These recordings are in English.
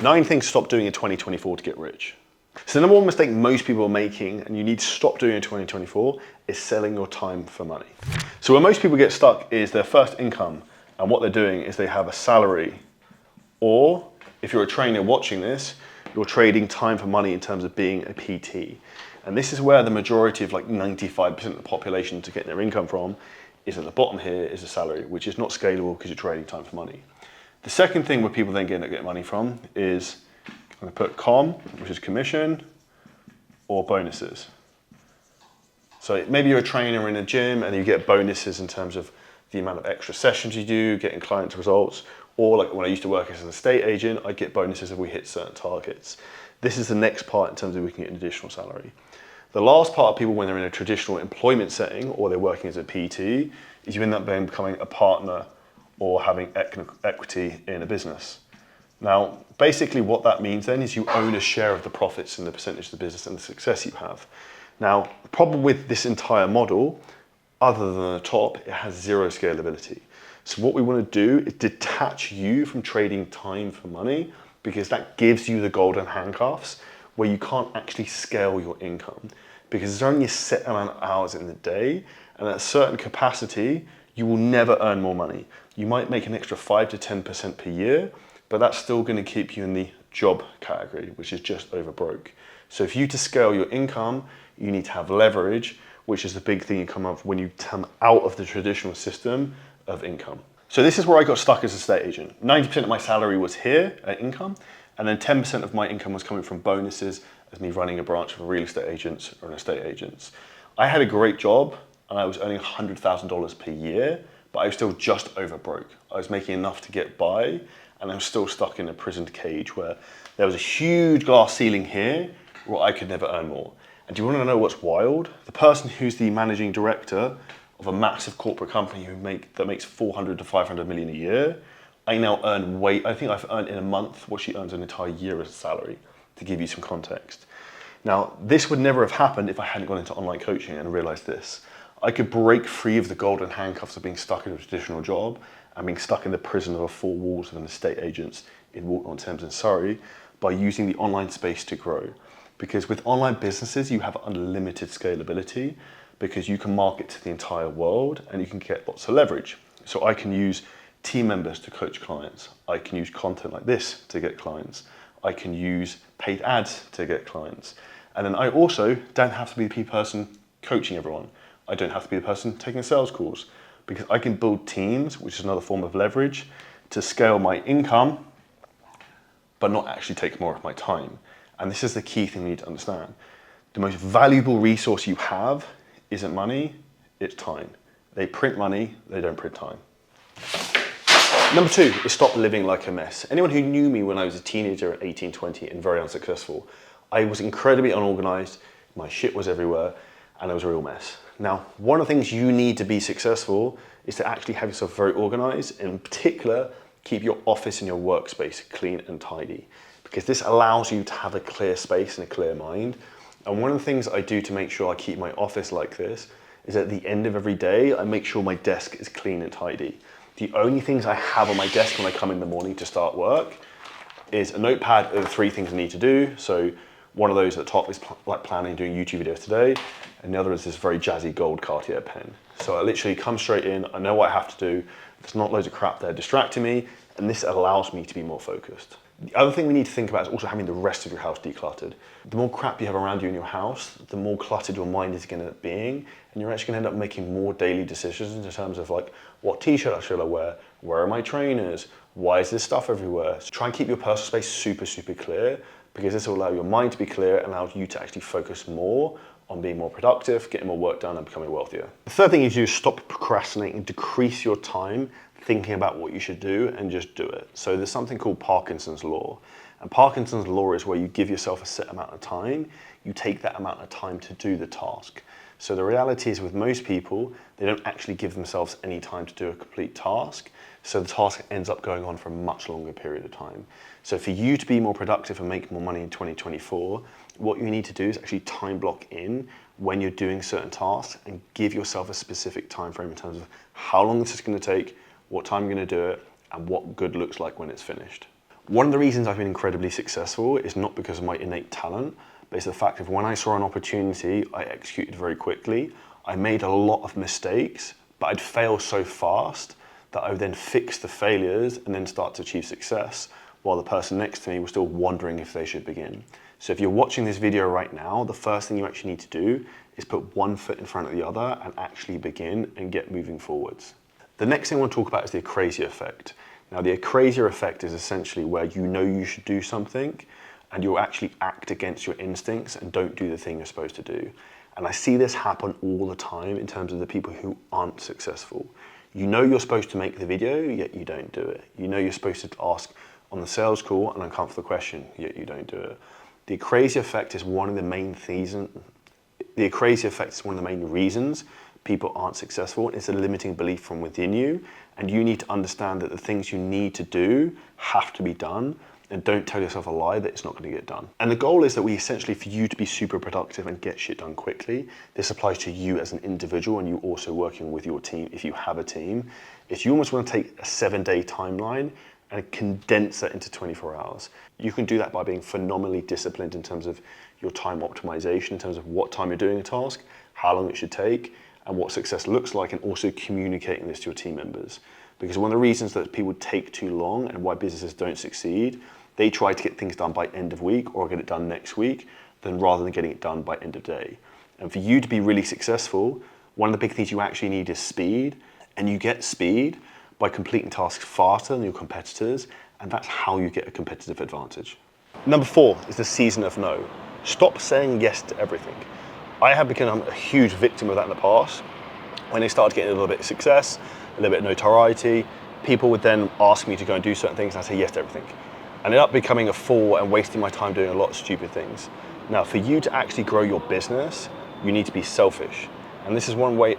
9 things to stop doing in 2024 to get rich. So the number one mistake most people are making, and you need to stop doing in 2024, is selling your time for money. So where most people get stuck is their first income, and what they're doing is they have a salary, or if you're a trainer watching this, you're trading time for money in terms of being a PT. And this is where the majority of like 95% of the population to get their income from is at the bottom here is a salary, which is not scalable because you're trading time for money. The second thing where people then get money from is, I'm going to put com, which is commission, or bonuses. So maybe you're a trainer in a gym and you get bonuses in terms of the amount of extra sessions you do, getting client results, or like when I used to work as an estate agent, I get bonuses if we hit certain targets. This is the next part in terms of we can get an additional salary. The last part of people when they're in a traditional employment setting or they're working as a PT is you end up becoming a partner or having equity in a business. Now, basically what that means then is you own a share of the profits and the percentage of the business and the success you have. Now, the problem with this entire model, other than the top, it has zero scalability. So what we want to do is detach you from trading time for money, because that gives you the golden handcuffs where you can't actually scale your income, because there's only a set amount of hours in the day, and at a certain capacity, you will never earn more money. You might make an extra 5 to 10% per year, but that's still going to keep you in the job category, which is just over broke. So if you to scale your income, you need to have leverage, which is the big thing you come up when you come out of the traditional system of income. So this is where I got stuck as a estate agent. 90% of my salary was here at income, and then 10% of my income was coming from bonuses as me running a branch of real estate agents or an estate agents. I had a great job and I was earning $100,000 per year, but I was still just over broke. I was making enough to get by, and I was still stuck in a prison cage where there was a huge glass ceiling here where I could never earn more. And do you want to know what's wild? The person who's the managing director of a massive corporate company that makes 400 to 500 million a year, I now earn I think I've earned in a month what she earns an entire year as a salary, to give you some context. Now, this would never have happened if I hadn't gone into online coaching and realized this. I could break free of the golden handcuffs of being stuck in a traditional job and being stuck in the prison of the 4 walls of an estate agent in Walton-on-Thames in Surrey by using the online space to grow. Because with online businesses, you have unlimited scalability because you can market to the entire world and you can get lots of leverage. So I can use team members to coach clients. I can use content like this to get clients. I can use paid ads to get clients. And then I also don't have to be the person coaching everyone. I don't have to be the person taking sales calls, because I can build teams, which is another form of leverage, to scale my income, but not actually take more of my time. And this is the key thing you need to understand. The most valuable resource you have isn't money, it's time. They print money, they don't print time. Number 2 is stop living like a mess. Anyone who knew me when I was a teenager at 18, 20 and very unsuccessful, I was incredibly unorganized, my shit was everywhere, and I was a real mess. Now, one of the things you need to be successful is to actually have yourself very organized, and in particular, keep your office and your workspace clean and tidy, because this allows you to have a clear space and a clear mind. And one of the things I do to make sure I keep my office like this is at the end of every day, I make sure my desk is clean and tidy. The only things I have on my desk when I come in the morning to start work is a notepad of the 3 things I need to do. So one of those at the top is like planning doing YouTube videos today, and the other is this very jazzy gold Cartier pen. So I literally come straight in, I know what I have to do, there's not loads of crap there distracting me, and this allows me to be more focused. The other thing we need to think about is also having the rest of your house decluttered. The more crap you have around you in your house, the more cluttered your mind is going to end up being, and you're actually going to end up making more daily decisions in terms of like, what t-shirt should I wear? Where are my trainers? Why is this stuff everywhere? So try and keep your personal space super, super clear, because this will allow your mind to be clear and allows you to actually focus more on being more productive, getting more work done and becoming wealthier. The third thing you do is stop procrastinating, decrease your time thinking about what you should do and just do it. So there's something called Parkinson's law. And Parkinson's law is where you give yourself a set amount of time, you take that amount of time to do the task. So the reality is with most people, they don't actually give themselves any time to do a complete task. So the task ends up going on for a much longer period of time. So for you to be more productive and make more money in 2024, what you need to do is actually time block in when you're doing certain tasks and give yourself a specific time frame in terms of how long this is going to take, what time you're going to do it, and what good looks like when it's finished. One of the reasons I've been incredibly successful is not because of my innate talent, but it's the fact of when I saw an opportunity, I executed very quickly. I made a lot of mistakes, but I'd fail so fast that I would then fix the failures and then start to achieve success, while the person next to me was still wondering if they should begin. So if you're watching this video right now, the first thing you actually need to do is put one foot in front of the other and actually begin and get moving forwards. The next thing I want to talk about is the crazier effect. Now, the crazier effect is essentially where you know you should do something and you'll actually act against your instincts and don't do the thing you're supposed to do. And I see this happen all the time in terms of the people who aren't successful. You know you're supposed to make the video, yet you don't do it. You know you're supposed to ask on the sales call an uncomfortable question, yet you don't do it. The crazy effect is one of the main reasons people aren't successful. It's a limiting belief from within you, and you need to understand that the things you need to do have to be done, and don't tell yourself a lie that it's not going to get done. And the goal is that for you to be super productive and get shit done quickly. This applies to you as an individual and you also working with your team if you have a team. Is you almost want to take a 7-day timeline and condense that into 24 hours. You can do that by being phenomenally disciplined in terms of your time optimization, in terms of what time you're doing a task, how long it should take, and what success looks like, and also communicating this to your team members. Because one of the reasons that people take too long and why businesses don't succeed, they try to get things done by end of week or get it done next week, rather than getting it done by end of day. And for you to be really successful, one of the big things you actually need is speed, and you get speed by completing tasks faster than your competitors, and that's how you get a competitive advantage. Number 4 is the season of no. Stop saying yes to everything. I have become a huge victim of that in the past. When they started getting a little bit of success, a little bit of notoriety, people would then ask me to go and do certain things, and I'd say yes to everything. I ended up becoming a fool and wasting my time doing a lot of stupid things. Now, for you to actually grow your business, you need to be selfish. And this is one way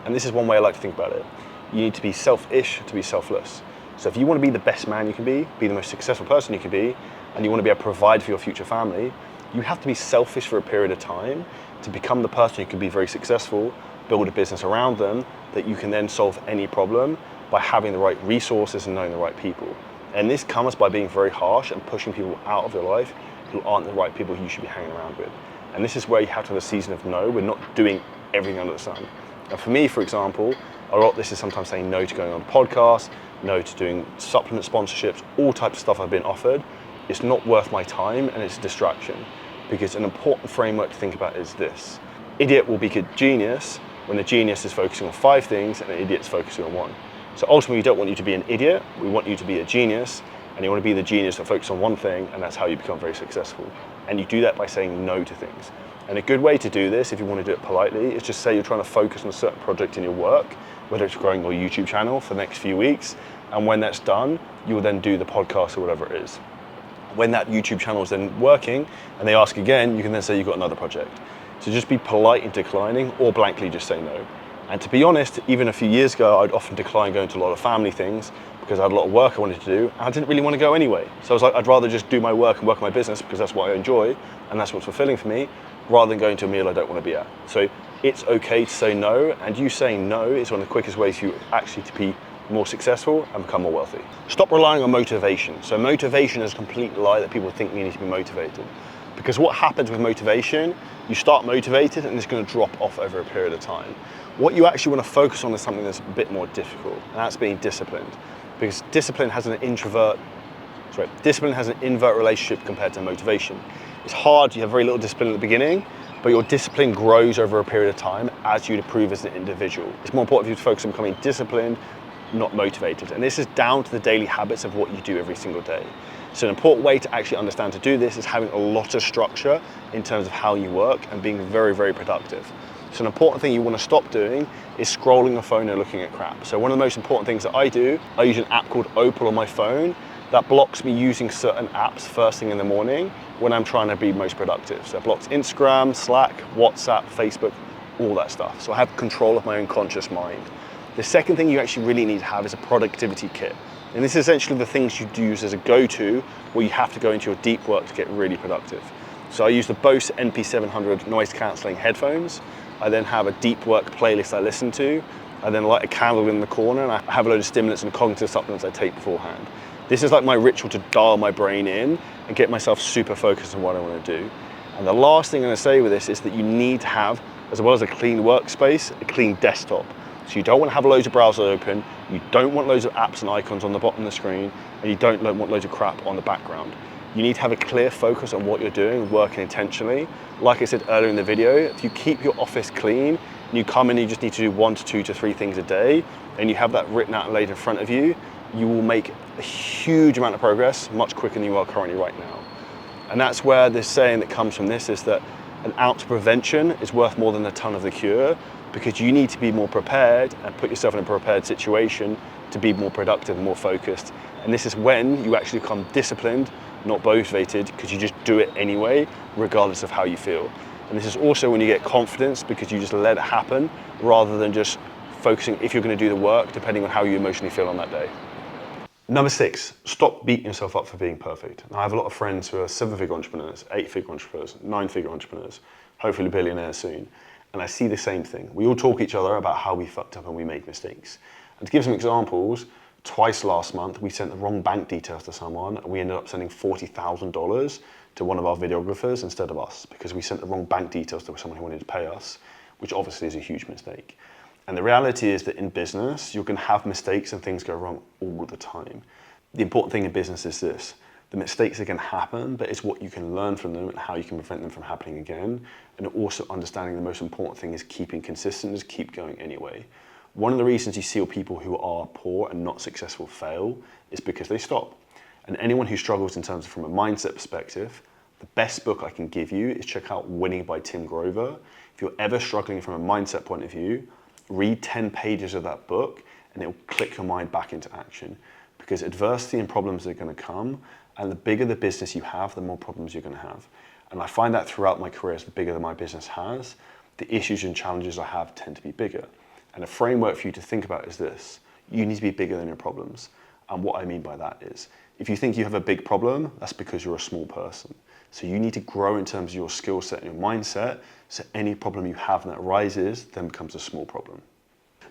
I like to think about it. You need to be selfish to be selfless. So if you want to be the best man you can be the most successful person you can be, and you want to be able to provide for your future family, you have to be selfish for a period of time to become the person who can be very successful, build a business around them that you can then solve any problem by having the right resources and knowing the right people. And this comes by being very harsh and pushing people out of your life who aren't the right people you should be hanging around with. And this is where you have to have a season of no. We're not doing everything under the sun. And for me, for example, a lot of this is sometimes saying no to going on a podcast, no to doing supplement sponsorships, all types of stuff I've been offered. It's not worth my time and it's a distraction. Because an important framework to think about is this. Idiot will be a genius when the genius is focusing on 5 things and the idiot's focusing on 1. So ultimately, we don't want you to be an idiot, we want you to be a genius, and you want to be the genius that focuses on 1 thing, and that's how you become very successful. And you do that by saying no to things. And a good way to do this, if you want to do it politely, is just say you're trying to focus on a certain project in your work, whether it's growing your YouTube channel for the next few weeks, and when that's done, you will then do the podcast or whatever it is. When that YouTube channel is then working, and they ask again, you can then say you've got another project. So just be polite in declining, or blankly just say no. And to be honest, even a few years ago, I'd often decline going to a lot of family things because I had a lot of work I wanted to do, and I didn't really want to go anyway. So I was like, I'd rather just do my work and work on my business because that's what I enjoy, and that's what's fulfilling for me, rather than going to a meal I don't want to be at. So it's okay to say no, and you saying no is one of the quickest ways for you actually to be more successful and become more wealthy. Stop relying on motivation. So motivation is a complete lie that people think you need to be motivated. Because what happens with motivation, you start motivated and it's going to drop off over a period of time. What you actually want to focus on is something that's a bit more difficult, and that's being disciplined. Because discipline has an invert relationship compared to motivation. It's hard, you have very little discipline at the beginning, but your discipline grows over a period of time as you improve as an individual. It's more important for you to focus on becoming disciplined, not motivated. And this is down to the daily habits of what you do every single day. So an important way to actually understand to do this is having a lot of structure in terms of how you work and being very, very productive. So an important thing you want to stop doing is scrolling your phone and looking at crap. So one of the most important things that I do, I use an app called Opal on my phone that blocks me using certain apps first thing in the morning when I'm trying to be most productive. So it blocks Instagram, Slack, WhatsApp, Facebook, all that stuff. So I have control of my own conscious mind. The second thing you actually really need to have is a productivity kit. And this is essentially the things you use as a go-to where you have to go into your deep work to get really productive. So I use the Bose NP700 noise cancelling headphones. I then have a deep work playlist I listen to. I then light a candle in the corner and I have a load of stimulants and cognitive supplements I take beforehand. This is like my ritual to dial my brain in and get myself super focused on what I want to do. And the last thing I'm going to say with this is that you need to have, as well as a clean workspace, a clean desktop. So you don't want to have loads of browsers open, you don't want loads of apps and icons on the bottom of the screen, and you don't want loads of crap on the background. You need to have a clear focus on what you're doing, working intentionally. Like I said earlier in the video, if you keep your office clean, and you come in and you just need to do 1 to 2 to 3 things a day, and you have that written out and laid in front of you, you will make a huge amount of progress much quicker than you are currently right now. And that's where this saying that comes from this is that an ounce of prevention is worth more than a ton of the cure, because you need to be more prepared and put yourself in a prepared situation to be more productive and more focused. And this is when you actually become disciplined, not motivated, because you just do it anyway, regardless of how you feel. And this is also when you get confidence, because you just let it happen rather than just focusing if you're going to do the work depending on how you emotionally feel on that day. Number 6, stop beating yourself up for being perfect. Now, I have a lot of friends who are 7-figure entrepreneurs, 8-figure entrepreneurs, 9-figure entrepreneurs, hopefully billionaires soon. And I see the same thing. We all talk to each other about how we fucked up and we made mistakes. And to give some examples, twice last month, we sent the wrong bank details to someone and we ended up sending $40,000 to one of our videographers instead of us, because we sent the wrong bank details to someone who wanted to pay us, which obviously is a huge mistake. And the reality is that in business, you're going to have mistakes and things go wrong all the time. The important thing in business is this: the mistakes are going to happen, but it's what you can learn from them and how you can prevent them from happening again. And also understanding the most important thing is keeping consistent, is keep going anyway. One of the reasons you see people who are poor and not successful fail is because they stop. And anyone who struggles in terms of from a mindset perspective, the best book I can give you is check out Winning by Tim Grover. If you're ever struggling from a mindset point of view, read 10 pages of that book and it will click your mind back into action, because adversity and problems are going to come, and the bigger the business you have, the more problems you're going to have. And I find that throughout my career, as the bigger that my business has, the issues and challenges I have tend to be bigger. And a framework for you to think about is this: you need to be bigger than your problems. And what I mean by that is, if you think you have a big problem, that's because you're a small person. So you need to grow in terms of your skill set and your mindset, so any problem you have that arises then becomes a small problem.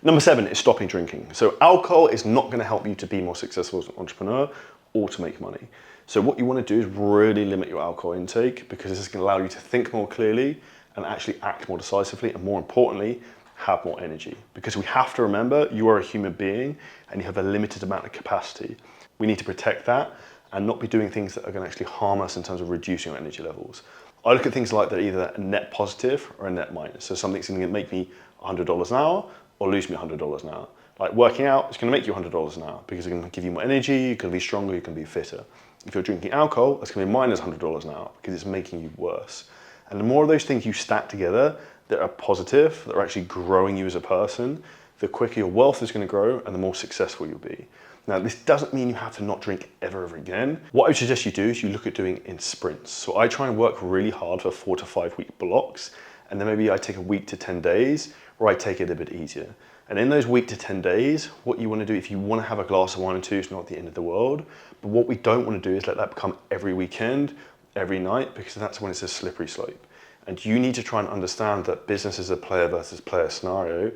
Number 7 is stopping drinking. So alcohol is not going to help you to be more successful as an entrepreneur or to make money. So what you want to do is really limit your alcohol intake, because this is going to allow you to think more clearly and actually act more decisively, and more importantly, have more energy. Because we have to remember, you are a human being and you have a limited amount of capacity. We need to protect that and not be doing things that are going to actually harm us in terms of reducing our energy levels. I look at things like they're either a net positive or a net minus. So something's going to make me $100 an hour or lose me $100 an hour. Like working out, it's going to make you $100 an hour because it's going to give you more energy, you're going to be stronger, you're going to be fitter. If you're drinking alcohol, it's going to be minus $100 an hour because it's making you worse. And the more of those things you stack together that are positive, that are actually growing you as a person, the quicker your wealth is going to grow and the more successful you'll be. Now, this doesn't mean you have to not drink ever again. What I would suggest you do is you look at doing in sprints. So I try and work really hard for 4 to 5 week blocks, and then maybe I take a week to 10 days where I take it a bit easier. And in those week to 10 days, what you want to do, if you want to have a glass of wine or two, it's not the end of the world. But what we don't want to do is let that become every weekend, every night, because that's when it's a slippery slope. And you need to try and understand that business is a player versus player scenario.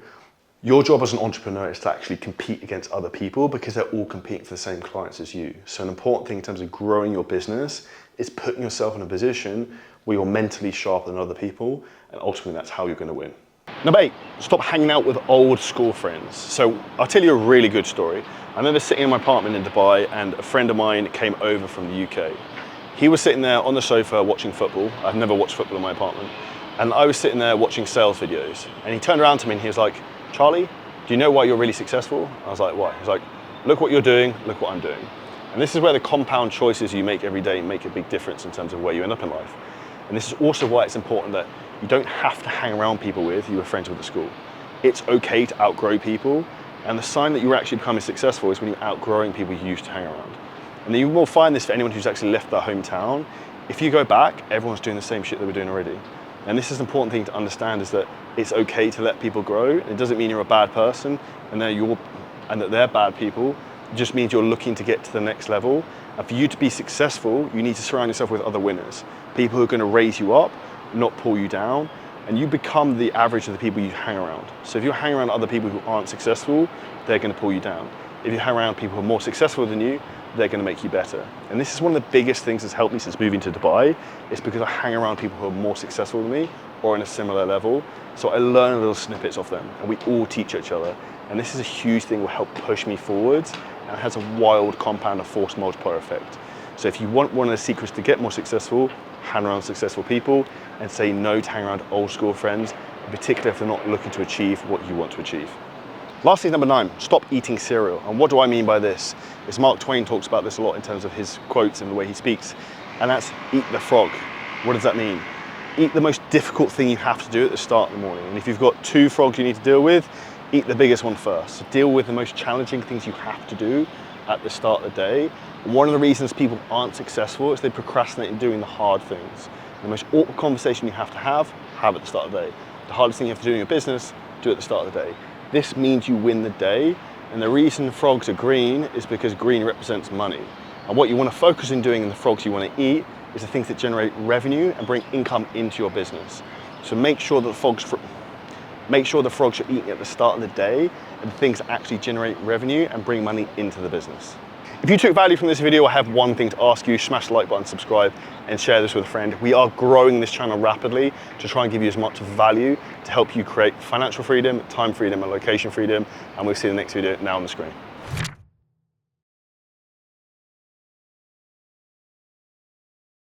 Your job as an entrepreneur is to actually compete against other people because they're all competing for the same clients as you. So an important thing in terms of growing your business is putting yourself in a position where you're mentally sharper than other people, and ultimately that's how you're going to win. Number 8, stop hanging out with old school friends. So I'll tell you a really good story. I remember sitting in my apartment in Dubai and a friend of mine came over from the UK. He was sitting there on the sofa watching football. I've never watched football in my apartment. And I was sitting there watching sales videos. And he turned around to me and he was like, "Charlie, do you know why you're really successful?" I was like, "Why?" He's like, "Look what you're doing, look what I'm doing." And this is where the compound choices you make every day make a big difference in terms of where you end up in life. And this is also why it's important that you don't have to hang around people with you were friends with at school. It's okay to outgrow people. And the sign that you're actually becoming successful is when you're outgrowing people you used to hang around. And you will find this for anyone who's actually left their hometown. If you go back, everyone's doing the same shit they were doing already. And this is an important thing to understand, is that it's okay to let people grow. It doesn't mean you're a bad person and that they're bad people. It just means you're looking to get to the next level. And for you to be successful, you need to surround yourself with other winners. People who are going to raise you up, not pull you down. And you become the average of the people you hang around. So if you're hanging around other people who aren't successful, they're going to pull you down. If you hang around people who are more successful than you, they're going to make you better. And this is one of the biggest things that's helped me since moving to Dubai. It's because I hang around people who are more successful than me or on a similar level. So I learn little snippets off them, and we all teach each other. And this is a huge thing that will help push me forwards, and it has a wild compound of force multiplier effect. So if you want one of the secrets to get more successful, hang around successful people and say no to hang around old school friends, in particular if they're not looking to achieve what you want to achieve. Lastly, number 9, stop eating cereal. And what do I mean by this? Is Mark Twain talks about this a lot in terms of his quotes and the way he speaks, and that's eat the frog. What does that mean? Eat the most difficult thing you have to do at the start of the morning. And if you've got 2 frogs you need to deal with, eat the biggest one first. So deal with the most challenging things you have to do at the start of the day. And one of the reasons people aren't successful is they procrastinate in doing the hard things. The most awkward conversation you have to have at the start of the day. The hardest thing you have to do in your business, do at the start of the day. This means you win the day, and the reason frogs are green is because green represents money. And what you want to focus on doing in the frogs you want to eat is the things that generate revenue and bring income into your business. So make sure that the frogs you're eating at the start of the day are the things that actually generate revenue and bring money into the business. If you took value from this video, I have one thing to ask you: smash the like button, subscribe, and share this with a friend. We are growing this channel rapidly to try and give you as much value to help you create financial freedom, time freedom, and location freedom. And we'll see you in the next video now on the screen.